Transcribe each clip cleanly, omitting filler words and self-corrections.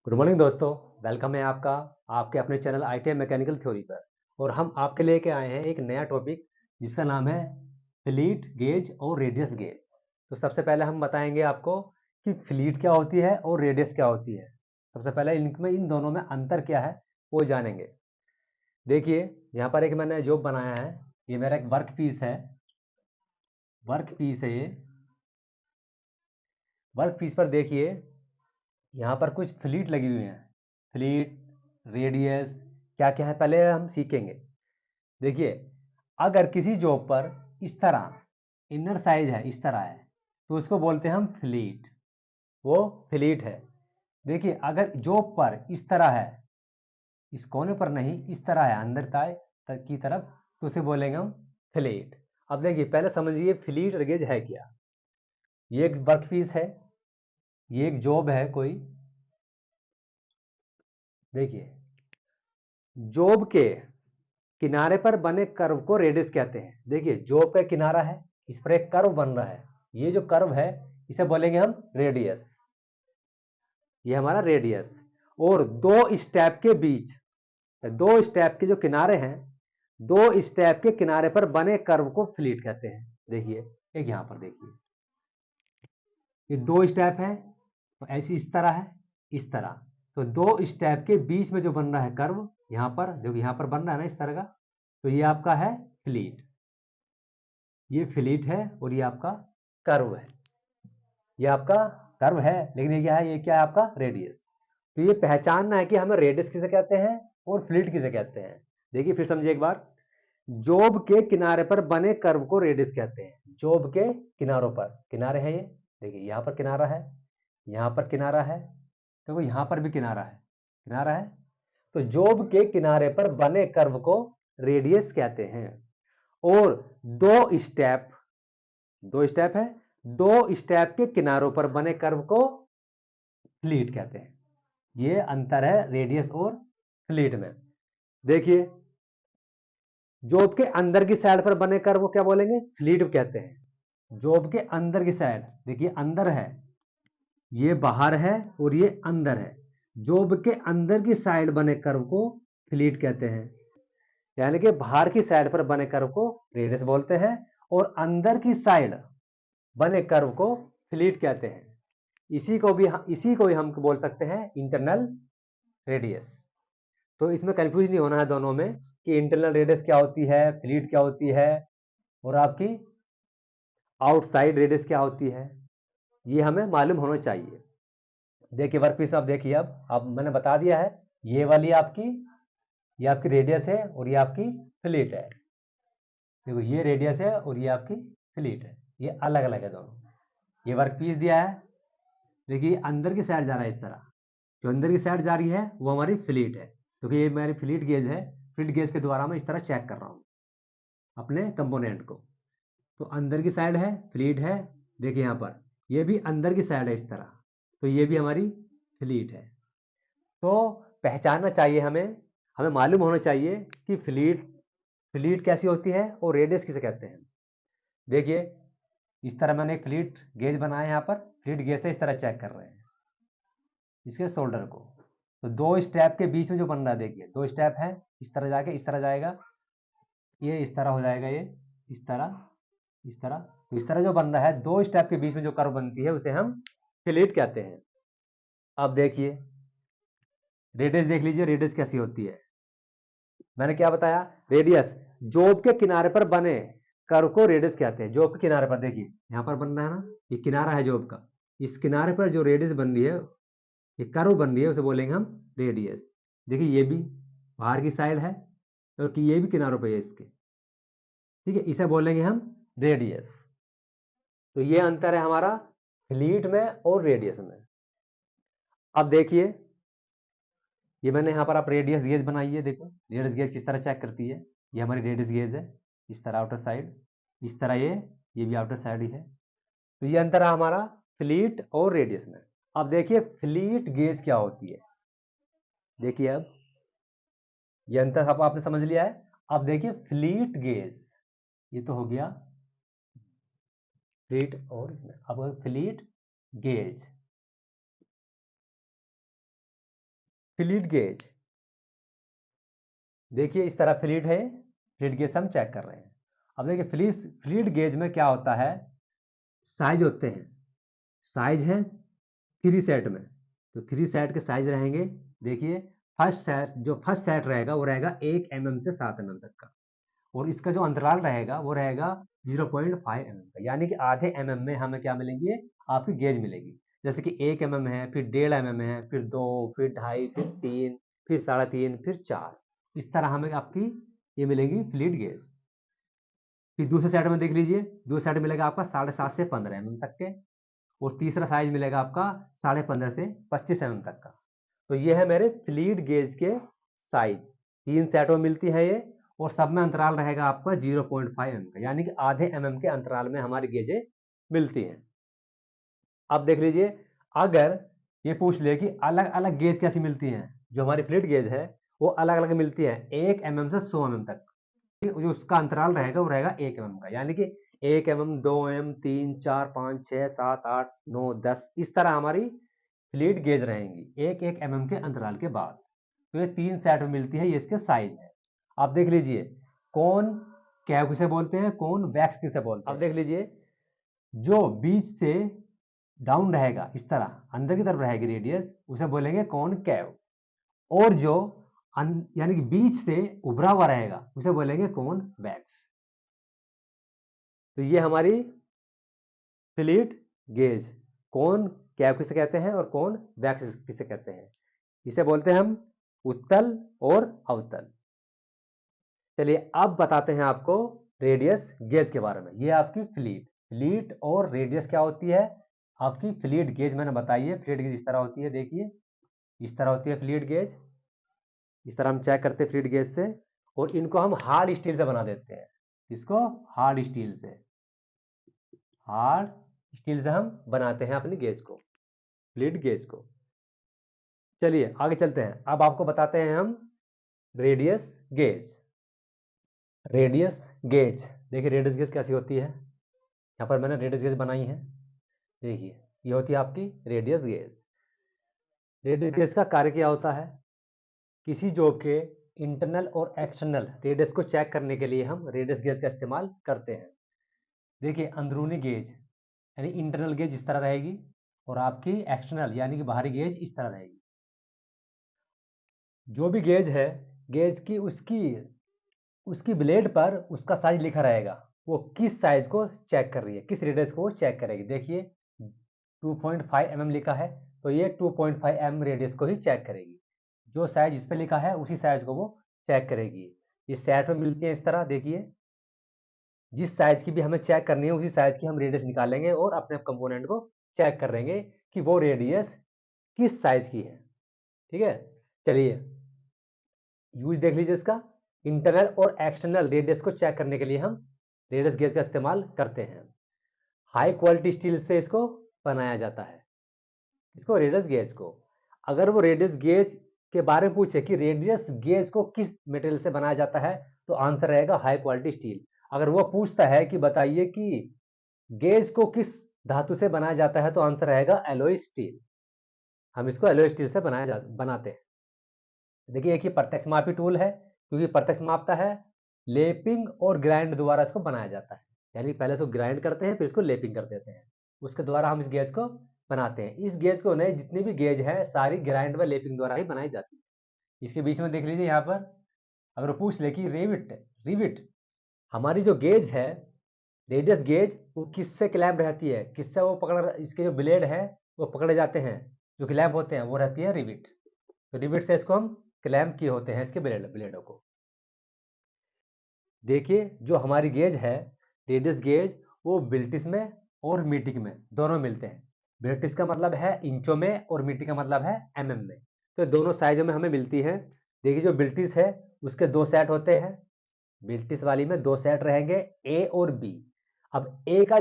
Good morning दोस्तों। Welcome है आपका आपके अपने चैनल आईटीआई मैकेनिकल थ्योरी पर। और हम आपके लेके आए हैं एक नया टॉपिक जिसका नाम है फ्लीट गेज और रेडियस गेज। तो सबसे पहले हम बताएंगे आपको कि फ्लीट क्या होती है और रेडियस क्या होती है। सबसे पहले इनमें इन दोनों में अंतर क्या है वो जानेंगे। देखिए, यहाँ पर एक मैंने जॉब बनाया है। ये मेरा एक वर्क पीस है। वर्क पीस है ये। वर्क पीस पर देखिए, यहाँ पर कुछ फ्लीट लगी हुई हैं। फ्लीट, रेडियस, क्या क्या है पहले हम सीखेंगे। देखिए, अगर किसी जॉब पर इस तरह इनर साइज है, इस तरह है, तो उसको बोलते हैं हम फ्लीट। वो फ्लीट है। देखिए, अगर जॉब पर इस तरह है, इस कोने पर नहीं, इस तरह है अंदर की तरफ, तो उसे बोलेंगे हम फ्लीट। अब देखिए, पहले समझिए फ्लीट और गेज है क्या। ये एक वर्क पीस है, ये एक जॉब है कोई। देखिए, जॉब के किनारे पर बने कर्व को रेडियस कहते हैं। देखिए, जॉब का किनारा है, इस पर एक कर्व बन रहा है। ये जो कर्व है इसे बोलेंगे हम रेडियस। ये हमारा रेडियस। और दो स्टेप के बीच, दो स्टेप के जो किनारे हैं, दो स्टेप के किनारे पर बने कर्व को फ्लीट कहते हैं। देखिए, एक यहां पर देखिए, ये दो स्टेप है, तो ऐसी इस तरह है, इस तरह। तो दो स्टेप के बीच में जो बन रहा है कर्व, यहां पर देखो, यहां पर बन रहा है ना इस तरह का, तो ये आपका है फ्लीट। ये फ्लीट है और ये आपका कर्व है। ये आपका कर्व है, लेकिन ये क्या है, ये क्या है आपका रेडियस। तो ये पहचानना है कि हमें रेडियस किसे कहते हैं और फ्लीट किसे कहते हैं। देखिए, फिर समझिए एक बार। जॉब के किनारे पर बने कर्व को रेडियस कहते हैं। जॉब के किनारों पर, किनारे हैं ये, देखिए यहां पर किनारा है, यहां पर किनारा है, देखो यहां पर भी किनारा है, किनारा है। तो जॉब के किनारे पर बने कर्व को रेडियस कहते हैं। और स्टेप दो स्टेप है, दो स्टेप के किनारों पर बने कर्व को फ्लीट कहते हैं। ये अंतर है रेडियस और फ्लीट में। देखिए, जॉब के अंदर की साइड पर बने कर्व को क्या बोलेंगे, फ्लीट कहते हैं। जॉब के अंदर की साइड, देखिए अंदर है, ये बाहर है और ये अंदर है। जॉब के अंदर की साइड बने कर्व को फ्लीट कहते हैं। यानी कि बाहर की साइड पर बने कर्व को रेडियस बोलते हैं और अंदर की साइड बने कर्व को फ्लीट कहते हैं। इसी को ही हम बोल सकते हैं इंटरनल रेडियस। तो इसमें कंफ्यूज नहीं होना है दोनों में कि इंटरनल रेडियस क्या होती है, फ्लीट क्या होती है और आपकी आउटसाइड रेडियस क्या होती है। ये हमें मालूम होना चाहिए। देखिए वर्कपीस, आप देखिए, अब मैंने बता दिया है, ये आपकी रेडियस है और ये आपकी फ्लीट है। देखो, ये रेडियस है और ये आपकी फ्लीट है, ये अलग अलग है दोनों। ये वर्कपीस दिया है, देखिए अंदर की साइड जा रहा है इस तरह। जो अंदर की साइड जा रही है वो हमारी फ्लीट है, क्योंकि ये मेरी फ्लीट गेज है। फ्लीट गेज के द्वारा मैं इस तरह चेक कर रहा हूँ अपने कंपोनेंट को। तो अंदर की साइड है, फ्लीट है। देखिए यहाँ पर ये भी अंदर की साइड है इस तरह, तो ये भी हमारी फ्लीट है। तो पहचानना चाहिए हमें, हमें मालूम होना चाहिए कि फ्लीट फ्लीट कैसी होती है और रेडियस किसे कहते हैं। देखिए, इस तरह मैंने एक फ्लीट गेज बनाया है। यहाँ पर फ्लीट गेज से इस तरह चेक कर रहे हैं इसके शोल्डर को। तो दो स्टेप के बीच में जो बन रहा है, देखिए दो स्टेप है, इस तरह जाके इस तरह जाएगा, ये इस तरह हो जाएगा, ये इस तरह, इस तरह। तो इस तरह जो बन रहा है, दो स्टेप के बीच में जो कर्व बनती है उसे हम फ्लीट कहते हैं। अब देखिए, रेडियस देख लीजिए, रेडियस कैसी होती है। मैंने क्या बताया, रेडियस जॉब के किनारे पर बने कर्व को रेडियस कहते हैं। जॉब के किनारे पर देखिए, यहां पर बन रहा है ना, ये किनारा है जॉब का, इस किनारे पर जो रेडियस बन रही है, ये कर्व बन रही है, उसे बोलेंगे हम रेडियस। देखिए, ये भी बाहर की साइड है और ये भी किनारों पे है इसके, ठीक है, इसे बोलेंगे हम रेडियस। तो ये अंतर है हमारा फ्लीट में और रेडियस में। अब देखिए, ये मैंने यहाँ पर आप रेडियस गेज बनाई है। देखो रेडियस गेज किस तरह चेक करती है। ये हमारी रेडियस गेज है, इस तरह आउटर साइड, इस तरह ये भी आउटर साइड ही है। तो ये अंतर है हमारा फ्लीट और रेडियस में। अब देखिए, फ्लीट गेज क्या होती है। देखिए, अब ये अंतर अब आपने समझ लिया है। अब देखिए फ्लीट गेज, ये तो हो गया फ्लीट और इसमें, अब फ्लीट गेज। Fluid gauge. देखिए इस तरह फ्लूइड है, फ्लूइड गेज हम चेक कर रहे हैं। अब देखिए फ्लूइड गेज में क्या होता है, साइज होते हैं, साइज है 3 सेट में, तो 3 सेट के साइज रहेंगे। देखिए फर्स्ट सेट रहेगा वो रहेगा 1 mm से 7 mm तक का, और इसका जो अंतराल रहेगा वो रहेगा 0.5 mm का, यानी कि आधे mm में हमें क्या मिलेंगे, आपकी गेज मिलेगी। जैसे कि 1 mm है, फिर 1.5 mm है, फिर 2, फिर 2.5, फिर 3, फिर 3.5, फिर 4, इस तरह हमें आपकी ये मिलेंगी फ्लूइड गेज। फिर दूसरे साइड में देख लीजिए, दूसरे साइड मिलेगा आपका 7.5 से 15 mm तक के, और तीसरा साइज मिलेगा आपका 15.5 से 25 mm तक का। तो ये है मेरे फ्लूइड गेज के साइज, 3 सेटों में मिलती है ये, और सब में अंतराल रहेगा आपका 0.5 mm का, यानी कि आधे mm के अंतराल में हमारी गेजें मिलती हैं। अब देख लीजिए, अगर ये पूछ ले कि अलग अलग गेज कैसी मिलती हैं, जो हमारी फ्लूइड गेज है वो अलग अलग मिलती है 1 mm से 100 mm तक, जो उसका अंतराल रहेगा वो रहेगा 1 mm का, यानी कि 1 mm, 2 mm, 3, 4, 5, 6, 7, 8, 9, 10, इस तरह हमारी फ्लूइड गेज रहेंगी 1-1 mm के अंतराल के बाद। तो ये 3 सेट में मिलती है, ये इसके साइज है। आप देख लीजिए, कौन कैव किसे बोलते हैं, कौन वैक्स किसे बोलते हैं। अब देख लीजिए, जो बीच से डाउन रहेगा, इस तरह अंदर की तरफ रहेगी रेडियस, उसे बोलेंगे कौन कैव, और जो यानी कि बीच से उभरा हुआ रहेगा उसे बोलेंगे कौन वैक्स। तो ये हमारी फ्लूइड गेज, कौन कैव किसे कहते हैं और कौन वैक्स किसे कहते हैं, इसे बोलते हैं हम उत्तल और अवतल। चलिए अब बताते हैं आपको रेडियस गेज के बारे में। ये आपकी फ्लूइड और रेडियस क्या होती है, आपकी फ्लूइड गेज मैंने बताई है। फ्लूइड गेज इस तरह होती है, देखिए इस तरह होती है फ्लूइड गेज, इस तरह हम चेक करते हैं फ्लूइड गेज से, और इनको हम हार्ड स्टील से बना देते हैं। इसको हार्ड स्टील से हम बनाते हैं अपनी गेज को, फ्लूइड गेज को। चलिए आगे चलते हैं, अब आपको बताते हैं हम रेडियस गेज। रेडियस गेज, देखिए रेडियस गेज कैसी होती है, यहाँ पर मैंने रेडियस गेज बनाई है। देखिए ये होती है आपकी रेडियस गेज। रेडियस गेज का कार्य क्या होता है, किसी जॉब के इंटरनल और एक्सटर्नल रेडियस को चेक करने के लिए हम रेडियस गेज का इस्तेमाल करते हैं। देखिए अंदरूनी गेज यानी इंटरनल गेज इस तरह रहेगी, और आपकी एक्सटर्नल यानी कि बाहरी गेज इस तरह रहेगी। जो भी गेज है, गेज की उसकी ब्लेड पर उसका साइज लिखा रहेगा, वो किस साइज को चेक कर रही है, किस रेडियस को वो चेक करेगी। देखिए 2.5 mm लिखा है, तो ये 2.5 mm रेडियस को ही चेक करेगी। जो साइज इस पे लिखा है उसी साइज को वो चेक करेगी। ये सेट में मिलती है इस तरह। देखिए जिस साइज की भी हमें चेक करनी है उसी साइज की हम रेडियस निकालेंगे और अपने कंपोनेंट को चेक कर लेंगे कि वो रेडियस किस साइज की है। ठीक है, चलिए यूज देख लीजिए इसका। इंटरनल और एक्सटर्नल रेडियस को चेक करने के लिए हम रेडियस गेज का इस्तेमाल करते हैं। हाई क्वालिटी स्टील से इसको बनाया जाता है, इसको रेडियस गेज को। अगर वो रेडियस गेज के बारे में पूछे कि रेडियस गेज को किस मटेरियल से बनाया जाता है, तो आंसर रहेगा हाई क्वालिटी स्टील। अगर वो पूछता है कि बताइए कि गेज को किस धातु से बनाया जाता है, तो आंसर रहेगा एलॉय स्टील। हम इसको एलॉय स्टील से बनाते हैं। देखिए एक ही प्रत्यक्ष मापी टूल है, क्योंकि प्रत्यक्ष मापता है, लेपिंग और ग्राइंड द्वारा इसको बनाया जाता है। यानी पहले इसको ग्राइंड करते हैं, फिर इसको लेपिंग कर देते हैं, उसके द्वारा हम इस गेज को बनाते हैं। इस गेज को नहीं, जितनी भी गेज है सारी ग्राइंड व लेपिंग द्वारा ही बनाई जाती है। इसके बीच में देख लीजिए, यहाँ पर अगर पूछ ले कि रिविट हमारी जो गेज है, रेडियस गेज, वो किससे क्लैंप रहती है, किससे वो पकड़, इसके जो ब्लेड है वो पकड़े जाते हैं, जो क्लैंप होते हैं वो रहती है रिविट। तो रिविट से इसको हम क्लैंप किए होते हैं इसके ब्लेडों को। देखिए जो हमारी गेज है रेडियस गेज, वो बिल्टिस में और मीटिक में दोनों मिलते हैं। बिल्टिस का मतलब है इंचों में और मीटिक का मतलब है mm में, तो दोनों साइजों में हमें मिलती है। देखिए जो बिल्टिस है उसके 2 सेट होते हैं, बिल्टिस वाली में 2 सेट रहेंगे ए और बी। अब ए का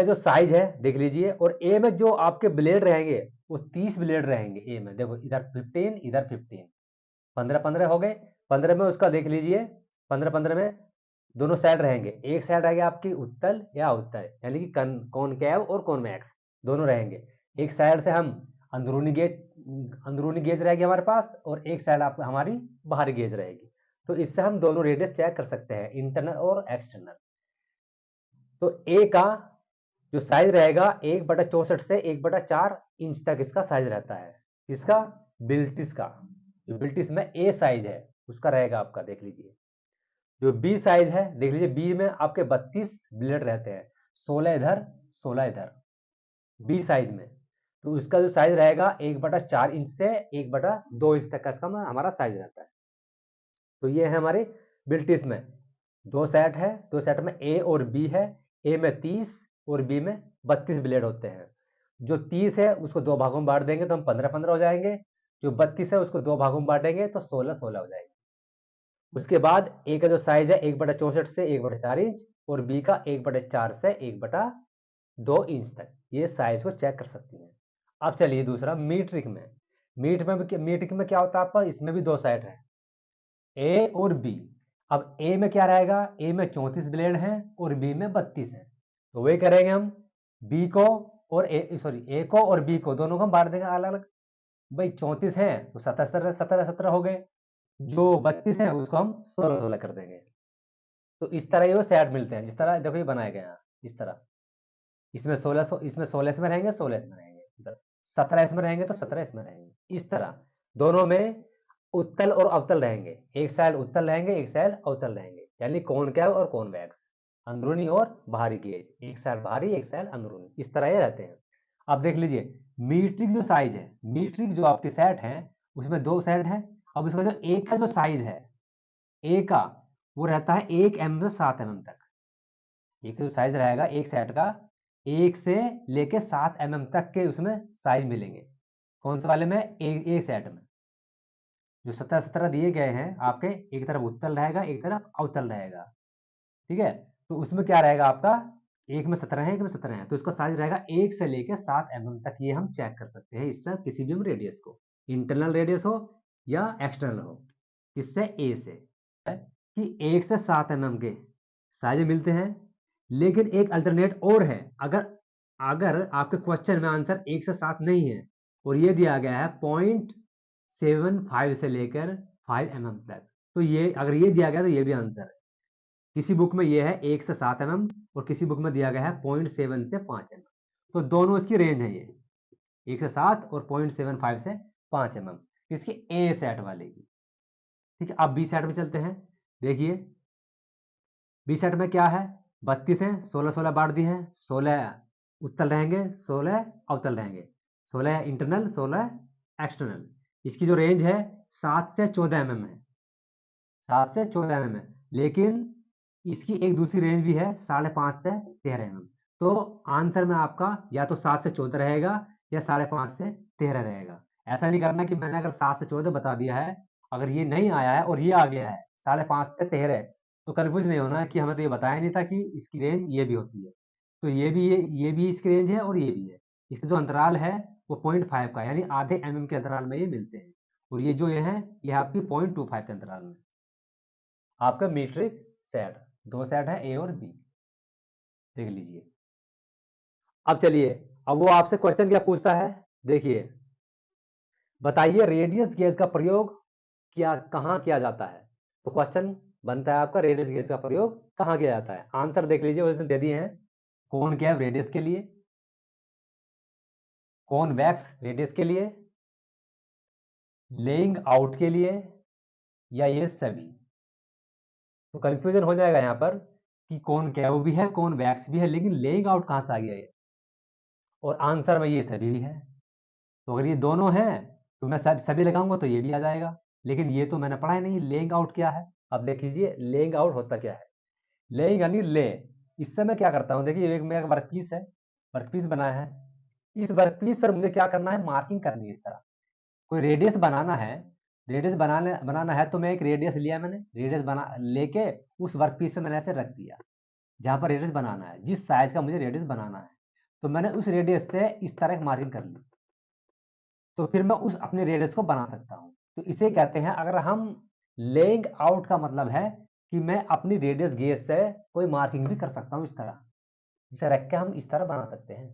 जो साइज है देख लीजिए, और ए में जो आपके ब्लेड रहेंगे वो 30 ब्लेड रहेंगे ए में। देखो इधर 15, इधर 15, 15-15 हो गए। 15 में उसका देख लीजिए, 15-15 में दोनों साइड रहेंगे। एक साइड रहेगी आपकी उत्तल या अवतल, यानी कि कॉनकेव और कॉन्वेक्स दोनों रहेंगे। एक साइड से हम अंदरूनी गेज अंदरूनी गेज रहेगी हमारे पास और एक साइड आपको हमारी बाहरी गेज रहेगी। तो इससे हम दोनों रेडियस चेक कर सकते हैं, इंटरनल और एक्सटर्नल। तो ए का जो साइज रहेगा 1/64 से 1/4 इंच तक इसका साइज रहता है। इसका बिल्टिस का, जो बिल्टिस में ए साइज है उसका रहेगा आपका, देख लीजिए। जो बी साइज है देख लीजिए, बी में आपके 32 ब्लेड रहते हैं, 16 इधर 16 इधर, बी साइज में। तो उसका जो साइज रहेगा 1/4 इंच से 1/2 इंच तक का इसका हमारा साइज रहता है। तो ये है हमारे बिल्टिस में दो सेट है, दो सेट में ए और बी है। ए में 30 और बी में 32 ब्लेड होते हैं। जो 30 है उसको दो भागों में बांट देंगे तो हम 15-15 हो जाएंगे। जो 32 है उसको दो भागों में बांटेंगे तो 16-16 हो जाएंगे। उसके बाद ए का जो साइज है 1/64 से 1/4 इंच और बी का 1/4 से 1/2 इंच तक, ये साइज को चेक कर सकती हैं। अब चलिए दूसरा मीट्रिक में। मीट्रिक में क्या होता है आपका, इसमें भी दो सेट है, ए और बी। अब ए में क्या रहेगा, ए में 34 ब्लेड हैं और बी में 32 हैं। तो वही करेंगे हम, बी को और ए को और बी को दोनों को हम बांट देंगे अलग अलग। भाई 34 हैं तो 17-17 हो गए, जो 32 हैं उसको हम 16-16 कर देंगे। तो इस तरह ये सेट मिलते हैं, जिस तरह देखो ये बनाए गए हैं इस तरह। इसमें 16 इसमें 16 इसमें रहेंगे, 16 इसमें रहेंगे, इधर 17 इसमें रहेंगे तो 17 इसमें रहेंगे। इस तरह दोनों में उत्तल और अवतल रहेंगे, एक साइड उत्तल रहेंगे एक साइड अवतल रहेंगे, यानी कॉनकेव और कॉन्वेक्स, अंदरूनी और बाहरी गेज, एक साइड बाहरी एक साइड अंदरूनी, इस तरह ये रहते हैं। अब देख लीजिए मीट्रिक जो साइज है, मीट्रिक जो आपके सेट है उसमें दो सेट है। अब इसका जो एक का जो साइज है ए का, वो रहता है 1 mm से 7 mm तक। एक जो साइज रहेगा एक सेट का 1 से लेके 7 mm तक के उसमें साइज मिलेंगे। कौन से वाले में, एक सेट में। जो 17-17 दिए गए हैं आपके, एक तरफ उत्तल रहेगा एक तरफ अवतल रहेगा, ठीक है। तो उसमें क्या रहेगा आपका, एक में 17 है एक में 17 है, तो इसका साइज रहेगा 1 से लेकर 7 mm तक। ये हम चेक कर सकते हैं इससे किसी भी रेडियस को, इंटरनल रेडियस हो या एक्सटर्नल हो। इससे ए से कि 1 से 7 mm के साइज मिलते हैं। लेकिन एक अल्टरनेट और है, अगर अगर आपके क्वेश्चन में आंसर 1 से 7 नहीं है और ये दिया गया है 0.75 से लेकर 5 mm तक, तो ये अगर ये दिया गया तो ये भी आंसर है। किसी बुक में ये है 1 से 7 mm और किसी बुक में दिया गया है 0.7 से 5 mm। तो दोनों इसकी रेंज है, ये 1 से 7 और 0.75 से 5 mm इसकी ए सेट वाले की, ठीक है। अब बी सेट में चलते हैं। देखिए बी सेट में क्या है, 32 है, 16-16 बांट दी है, 16 उत्तल रहेंगे 16 अवतल रहेंगे, 16 इंटरनल 16 एक्सटर्नल। इसकी जो रेंज है 7 से 14 mm है, 7 से 14 mm है। लेकिन इसकी एक दूसरी रेंज भी है 5.5 से 13 mm। तो आंसर में आपका या तो 7 से 14 रहेगा या 5.5 से 13 रहेगा। ऐसा नहीं करना कि मैंने अगर 7 से 14 बता दिया है, अगर ये नहीं आया है और ये आ गया है 5.5 से 13, तो कंफ्यूज नहीं होना है कि हमें तो ये बताया नहीं था कि इसकी रेंज ये भी होती है। तो ये भी इसकी रेंज है और ये भी है। इसका जो अंतराल है वो 0.5 का, यानी आधे mm के अंतराल में ये मिलते हैं। और ये जो ये है ये आपकी 0.25 के अंतराल में। आपका मीट्रिक सेट, दो सेट है ए और बी, देख लीजिए। अब चलिए, अब वो आपसे क्वेश्चन क्या पूछता है, देखिए बताइए रेडियस गेज का प्रयोग कहां किया जाता है। तो क्वेश्चन बनता है आपका, रेडियस गेज का प्रयोग कहां किया जाता है। आंसर देख लीजिए, उसने दे दिए हैं, कॉनकेव रेडियस के लिए, कॉन्वेक्स रेडियस के लिए, लेइंग आउट के लिए, या ये सभी। तो कंफ्यूजन हो जाएगा यहाँ पर कि कॉनकेव भी है कॉन्वेक्स भी है, लेकिन लेइंग आउट कहां से आ गया ये, और आंसर में ये सभी भी है। तो अगर ये दोनों हैं तो मैं सभी लगाऊंगा तो ये भी आ जाएगा, लेकिन ये तो मैंने पढ़ा ही नहीं लेइंग आउट क्या है। अब देख लीजिए लेइंग आउट होता क्या है। लेइंग यानी ले, इससे मैं क्या करता हूँ, देखिए एक मेरा वर्कपीस है, वर्कपीस बनाया है, इस वर्कपीस पर मुझे क्या करना है, मार्किंग करनी है। इस तरह कोई रेडियस बनाना है, रेडियस बनाना है तो मैं एक रेडियस लिया, मैंने रेडियस बना लेके उस वर्कपीस पे मैंने ऐसे रख दिया जहां पर रेडियस बनाना है, जिस साइज का मुझे रेडियस बनाना है। तो मैंने उस रेडियस से इस तरह मार्किंग कर ली, तो फिर मैं उस अपने रेडियस को बना सकता हूं। तो इसे कहते हैं, अगर हम लेइंग आउट का मतलब है कि मैं अपनी रेडियस गेज से कोई मार्किंग भी कर सकता हूं, इस तरह इसे रख के हम इस तरह बना सकते हैं,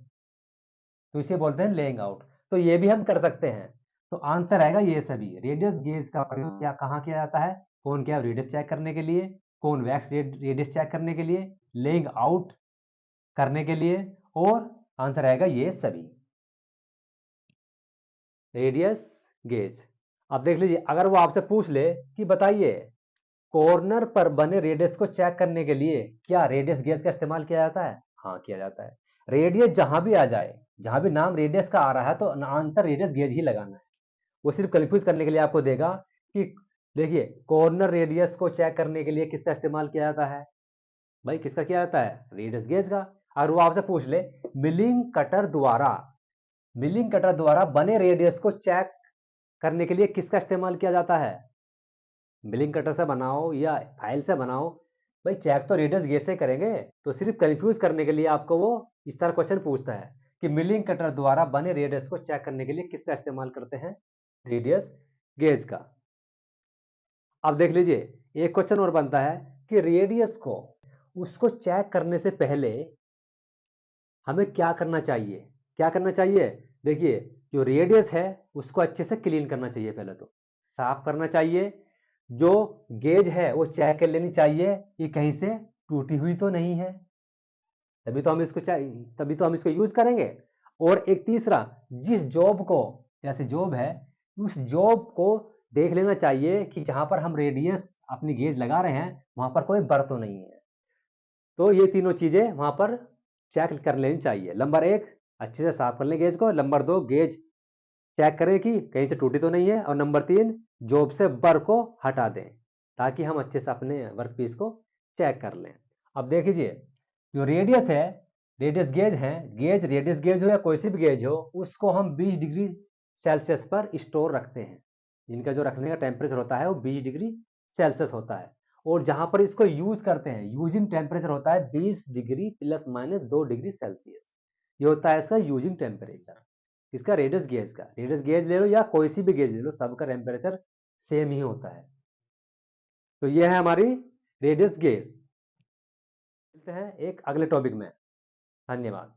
तो इसे बोलते हैं लेइंग आउट। तो ये भी हम कर सकते हैं। तो आंसर आएगा ये सभी। रेडियस गेज का प्रयोग क्या कहाँ किया जाता है? कौन क्या रेडियस चेक करने के लिए, कौन वैक्स रेडियस चेक करने के लिए, लेइंग आउट करने के लिए, और आंसर आएगा ये सभी। Radius gauge. अब देख लीजिए, अगर वो आपसे पूछ ले कि बताइए कॉर्नर पर बने रेडियस को चेक करने के लिए क्या रेडियस गेज का इस्तेमाल किया जाता है? हाँ, किया जाता है। रेडियस जहां भी आ जाए, जहां भी नाम रेडियस का आ रहा है, तो आंसर रेडियस गेज ही लगाना है। वो सिर्फ कंफ्यूज करने के लिए आपको देगा कि देखिए कॉर्नर रेडियस को चेक करने के लिए किसका इस्तेमाल किया जाता है? भाई किसका किया जाता है? रेडियस गेज का। और वो आपसे पूछ ले मिलिंग कटर द्वारा बने रेडियस को चेक करने के लिए किसका इस्तेमाल किया जाता है? मिलिंग कटर से बनाओ या फाइल से बनाओ, भाई चेक तो रेडियस गेज से करेंगे। तो सिर्फ कंफ्यूज करने के लिए आपको वो इस तरह क्वेश्चन पूछता है कि मिलिंग कटर द्वारा बने रेडियस को चेक करने के लिए किसका इस्तेमाल करते हैं? रेडियस गेज का। अब देख लीजिए, एक क्वेश्चन और बनता है कि रेडियस को उसको चेक करने से पहले हमें क्या करना चाहिए? क्या करना चाहिए? देखिए, जो रेडियस है उसको अच्छे से क्लीन करना चाहिए, पहले तो साफ करना चाहिए। जो गेज है वो चेक कर लेनी चाहिए कि कहीं से टूटी हुई तो नहीं है, तभी तो हम इसको यूज करेंगे। और एक तीसरा, जिस जॉब को, जैसे जॉब है, उस जॉब को देख लेना चाहिए कि जहां पर हम रेडियस अपनी गेज लगा रहे हैं वहां पर कोई बर तो नहीं है। तो ये तीनों चीजें वहां पर चेक कर लेनी चाहिए। नंबर एक, अच्छे से साफ कर लें गेज को। नंबर दो, गेज चेक करें कि कहीं से टूटी तो नहीं है। और नंबर तीन, जॉब से बर को हटा दें ताकि हम अच्छे से अपने वर्क पीस को चेक कर लें। अब देख लीजिए, जो रेडियस है, रेडियस गेज है, गेज रेडियस गेज हो या कोई सी भी गेज हो, उसको हम 20 डिग्री सेल्सियस पर स्टोर रखते हैं। इनका जो रखने का टेम्परेचर होता है वो 20 डिग्री सेल्सियस होता है। और जहां पर इसको यूज करते हैं, यूजिंग टेम्परेचर होता है 20 degree plus minus 2 degree Celsius. ये होता है इसका यूजिंग टेम्परेचर, इसका रेडियस गेज का। रेडियस गेज ले लो या कोई सी भी गेज ले लो, सबका टेम्परेचर सेम ही होता है। तो ये है हमारी रेडियस गेज। मिलते हैं एक अगले टॉपिक में। धन्यवाद।